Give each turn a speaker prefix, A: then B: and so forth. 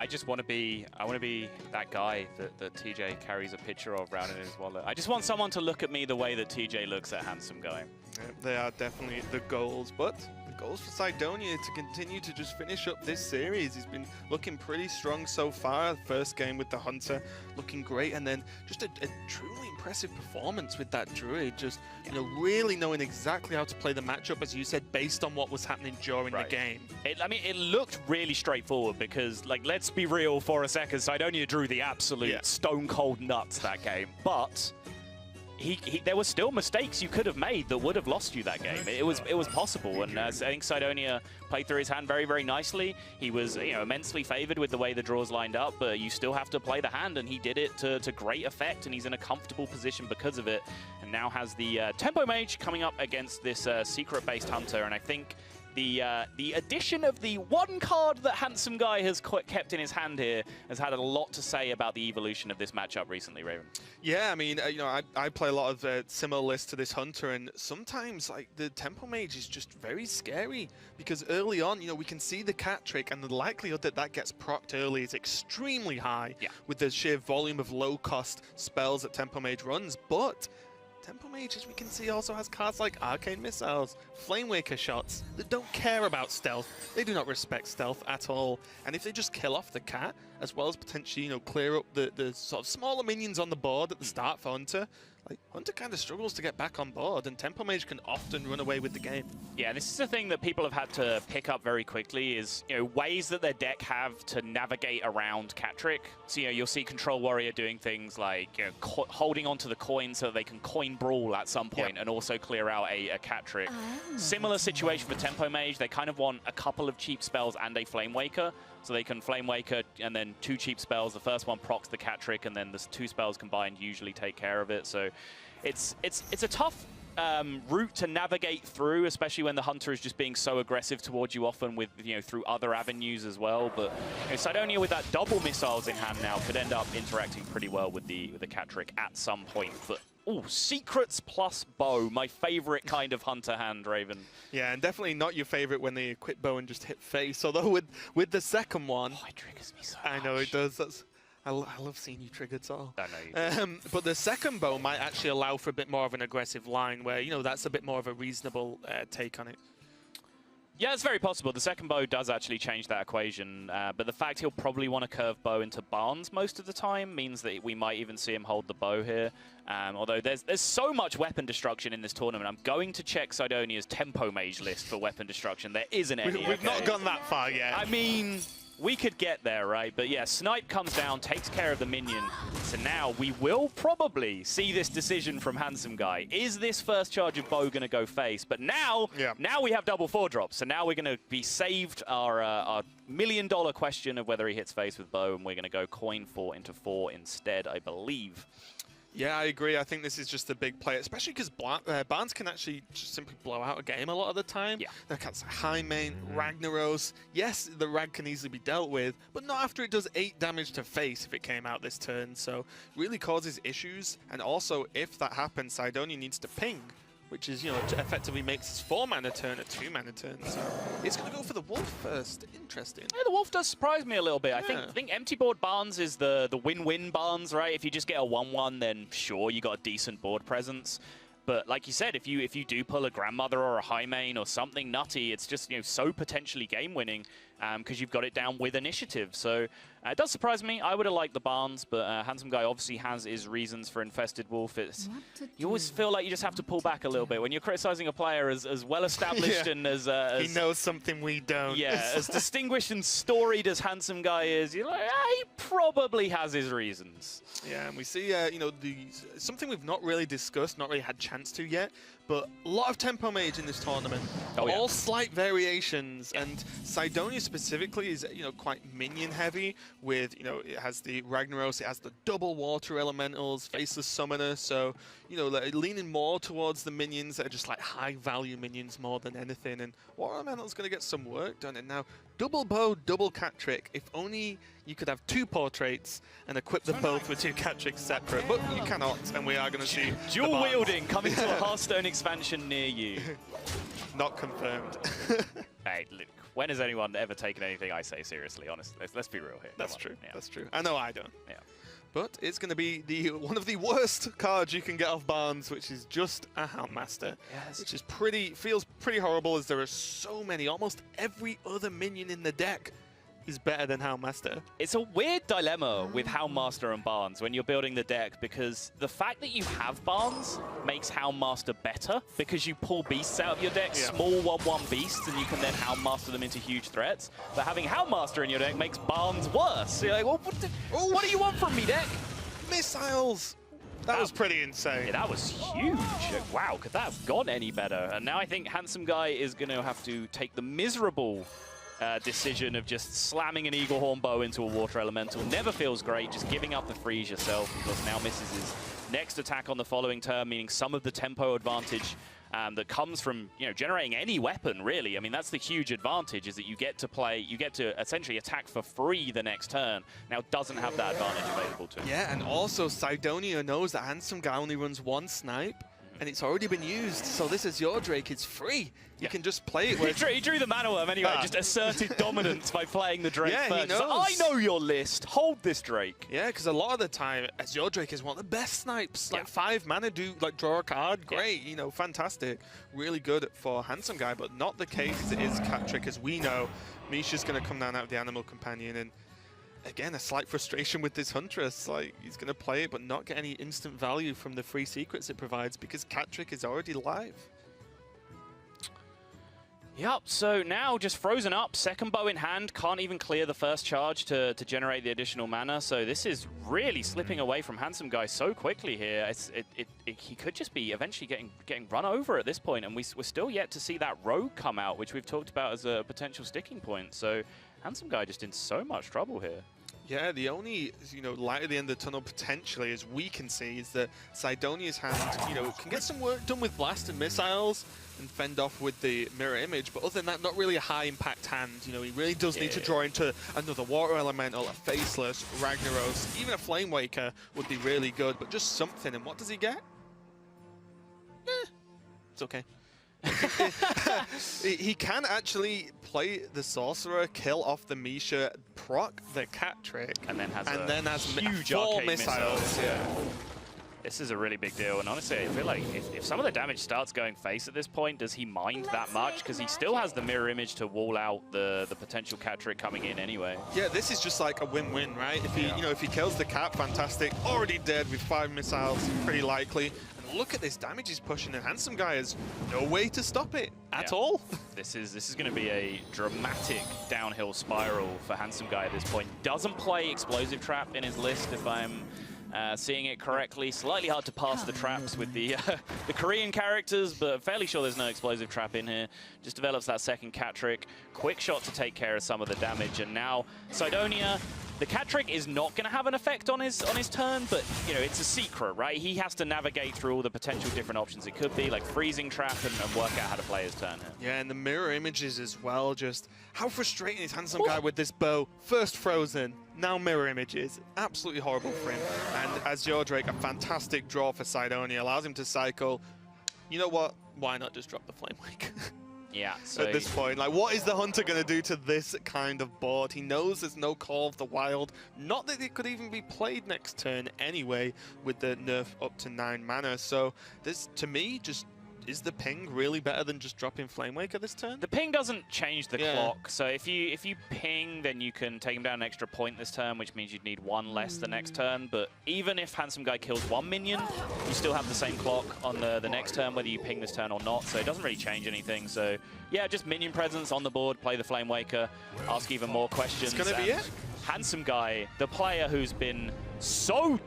A: just want to be, I want to be that guy that TJ carries a picture of around in his wallet. I just want someone to look at me the way that TJ looks at Handsomeguy.
B: Yeah, they are definitely the goals, but the goals for Cydonia to continue to just finish up this series. He's been looking pretty strong so far. First game with the Hunter looking great, and then just a truly impressive performance with that Druid. Just, you know, really knowing exactly how to play the matchup, as you said, based on what was happening during the game.
A: I mean, it looked really straightforward because, like, let's be real for a second, Cydonia drew the absolute stone cold nuts that game, but there were still mistakes you could have made that would have lost you that game. It was possible, and I think Cydonia played through his hand very, very nicely. He was, you know, immensely favored with the way the draws lined up, but you still have to play the hand, and he did it to great effect, and he's in a comfortable position because of it, and now has the Tempo Mage coming up against this secret-based Hunter, and I think the addition of the one card that Handsomeguy has kept in his hand here has had a lot to say about the evolution of this matchup recently, Raven.
B: Yeah, I mean, you know, I play a lot of similar lists to this Hunter, and sometimes, like, the Tempo Mage is just very scary because early on, you know, we can see the cat trick, and the likelihood that that gets procced early is extremely high with the sheer volume of low-cost spells that Tempo Mage runs, but Tempo Mage, as we can see, also has cards like Arcane Missiles, Flamewaker shots that don't care about stealth. They do not respect stealth at all. And if they just kill off the cat, as well as potentially, you know, clear up the sort of smaller minions on the board at the start for Hunter, like, Hunter kind of struggles to get back on board, and Tempo Mage can often run away with the game. Yeah,
A: this is a thing that people have had to pick up very quickly is, you know, ways that their deck have to navigate around cat trick. So, you know, you'll see Control Warrior doing things like, you know, holding onto the coin so that they can coin brawl at some point and also clear out a cat trick. Similar situation for Tempo Mage. They kind of want a couple of cheap spells and a Flamewaker. So they can Flamewaker and then 2 cheap spells. The first one procs the cat trick, and then the 2 spells combined usually take care of it. So it's a tough route to navigate through, especially when the Hunter is just being so aggressive towards you, often with, you know, through other avenues as well. But, you know, Cydonia with that double missiles in hand now could end up interacting pretty well with the cat trick at some point. But oh, secrets plus bow, my favorite kind of Hunter hand, Raven.
B: Yeah, and definitely not your favorite when they equip bow and just hit face. Although with the second one,
A: it triggers me so
B: I know it does. I love seeing you triggered, so.
A: I know you do.
B: But the second bow might actually allow for a bit more of an aggressive line where, you know, that's a bit more of a reasonable take on it.
A: Yeah, it's very possible. The second bow does actually change that equation, but the fact he'll probably want to curve bow into Barnes most of the time means that we might even see him hold the bow here. Although there's so much weapon destruction in this tournament, I'm going to check Cydonia's Tempo Mage list for weapon destruction. There isn't any.
B: We've not gone that far yet.
A: I mean, we could get there, right? But yeah, Snipe comes down, takes care of the minion. So now we will probably see this decision from Handsomeguy. Is this first charge of bow going to go face? But now we have double 4-drops. So now we're going to be saved our million-dollar question of whether he hits face with bow, and we're going to go coin 4 into 4 instead, I believe.
B: Yeah, I agree. I think this is just a big play, especially because Barnes can actually just simply blow out a game a lot of the time. Yeah. They're cats like High Main, Ragnaros. Yes, the Rag can easily be dealt with, but not after it does 8 damage to face if it came out this turn. So really causes issues. And also, if that happens, Cydonia needs to ping, which is, you know, effectively makes his 4-mana turn a 2-mana turn. So it's going to go for the Wolf first. Interesting. Yeah,
A: the Wolf does surprise me a little bit. Yeah. I think empty board Barnes is the win-win Barnes, right? If you just get a 1-1, then sure, you got a decent board presence. But like you said, if you do pull a Grandmother or a High Main or something nutty, it's just, you know, so potentially game-winning because you've got it down with initiative. So it does surprise me. I would have liked the Barnes, but Handsomeguy obviously has his reasons for Infested Wolf. You always feel like you just have to pull back a little bit when you're criticizing a player as well established and as
B: he knows something we don't.
A: Yeah, as distinguished and storied as Handsomeguy is, you're like, he probably has his reasons.
B: Yeah, and we see, you know, something we've not really discussed, not really had chance to yet, but a lot of Tempo Mage in this tournament. All slight variations, and Cydonia specifically is, you know, quite minion heavy with, you know, it has the Ragnaros, it has the double water elementals, Faceless Summoner, so, you know, leaning more towards the minions that are just like high value minions more than anything, and Water Elemental's going to get some work done. And now double bow, double cat trick. If only you could have 2 portraits and equip them both with 2 cat tricks separate, but you cannot, and we are going to see
A: dual wielding coming to a Hearthstone expansion near you.
B: Not confirmed.
A: Hey, look, When has anyone ever taken anything I say seriously, honestly? Let's be real here.
B: That's true.
A: Yeah.
B: That's true. I know I don't.
A: Yeah.
B: But it's going to be one of the worst cards you can get off Barnes, which is just a Houndmaster.
A: Yes.
B: Which is feels pretty horrible, as there are so many. Almost every other minion in the deck is better than Houndmaster.
A: It's a weird dilemma with Houndmaster and Barnes when you're building the deck, because the fact that you have Barnes makes Houndmaster better because you pull beasts out of your deck, small 1/1 beasts, and you can then Houndmaster them into huge threats. But having Houndmaster in your deck makes Barnes worse. So you're like, well, what do you want from me, deck?
B: Missiles! That was pretty insane.
A: Yeah, that was huge. Wow, could that have gone any better? And now I think Handsomeguy is going to have to take the miserable decision of just slamming an Eagle Horn Bow into a Water Elemental. Never feels great, just giving up the freeze yourself, because now misses his next attack on the following turn, meaning some of the tempo advantage that comes from, you know, generating any weapon, really. I mean, that's the huge advantage, is that you get to essentially attack for free the next turn. Now doesn't have that advantage available to him.
B: Yeah, and also Cydonia knows that Handsomeguy only runs one snipe, and it's already been used, so this is your Drake, it's free. You can just play it.
A: He drew the Mana Worm anyway, just asserted dominance by playing the Drake first.
B: He knows.
A: So I know your list, hold this Drake.
B: Yeah, because a lot of the time, Azure Drake is one of the best snipes. Like 5 mana, draw a card, great, you know, fantastic. Really good for Handsomeguy, but not the case as it is Catrick, as we know. Misha's going to come down out of the Animal Companion, and again, a slight frustration with this Huntress. Like, he's going to play it, but not get any instant value from the free secrets it provides, because Catrick is already live.
A: Yep, so now just frozen up, second bow in hand, can't even clear the first charge to generate the additional mana. So this is really slipping away from Handsomeguy so quickly here. He could just be eventually getting run over at this point, and we're still yet to see that rogue come out, which we've talked about as a potential sticking point. So Handsomeguy just in so much trouble here.
B: Yeah, the only, you know, light at the end of the tunnel potentially, as we can see, is that Cydonia's hand, you know, can get some work done with blast and missiles and fend off with the mirror image, but other than that, not really a high impact hand. You know, he really does need to draw into another water elemental, a Faceless, Ragnaros, even a Flame Waker would be really good, but just something. And what does he get? It's okay. He can actually play the Sorcerer, kill off the Misha, proc the Catrick,
A: and then has huge
B: 4
A: arcade
B: missiles. Yeah.
A: This is a really big deal, and honestly, I feel like if some of the damage starts going face at this point, does he mind that much? Because he still has the mirror image to wall out the potential Catrick coming in anyway.
B: Yeah, this is just like a win-win, right? If he, you know, if he kills the Cat, fantastic. Already dead with 5 missiles, pretty likely. And look at this damage he's pushing, and Handsomeguy has no way to stop it at all.
A: This is going to be a dramatic downhill spiral for Handsomeguy at this point. Doesn't play Explosive Trap in his list, if I'm seeing it correctly. Slightly hard to pass the traps with the Korean characters, but fairly sure there's no Explosive Trap in here. Just develops that second Catrick. Quick shot to take care of some of the damage, and now Cydonia. The Catrick is not going to have an effect on his turn, but, you know, it's a secret, right? He has to navigate through all the potential different options it could be, like freezing trap, and work out how to play his turn here.
B: Yeah, and the mirror images as well. Just how frustrating is Handsomeguy with this bow? First frozen, now mirror images. Absolutely horrible for him. And Azure Drake, a fantastic draw for Cydonia, allows him to cycle. You know what? Why not just drop the Flame Wake?
A: Yeah, so
B: at this point, like, what is the Hunter going to do to this kind of board? He knows there's no Call of the Wild. Not that it could even be played next turn anyway, with the nerf up to 9 mana. So this, to me, just is the ping really better than just dropping Flamewaker this turn?
A: The ping doesn't change the clock. So if you ping, then you can take him down an extra point this turn, which means you'd need 1 less the next turn. But even if Handsomeguy kills 1 minion, you still have the same clock on the next turn, whether you ping this turn or not. So it doesn't really change anything. So yeah, just minion presence on the board, play the Flamewaker, ask even more questions.
B: It's going to be it.
A: Handsomeguy, the player who's been so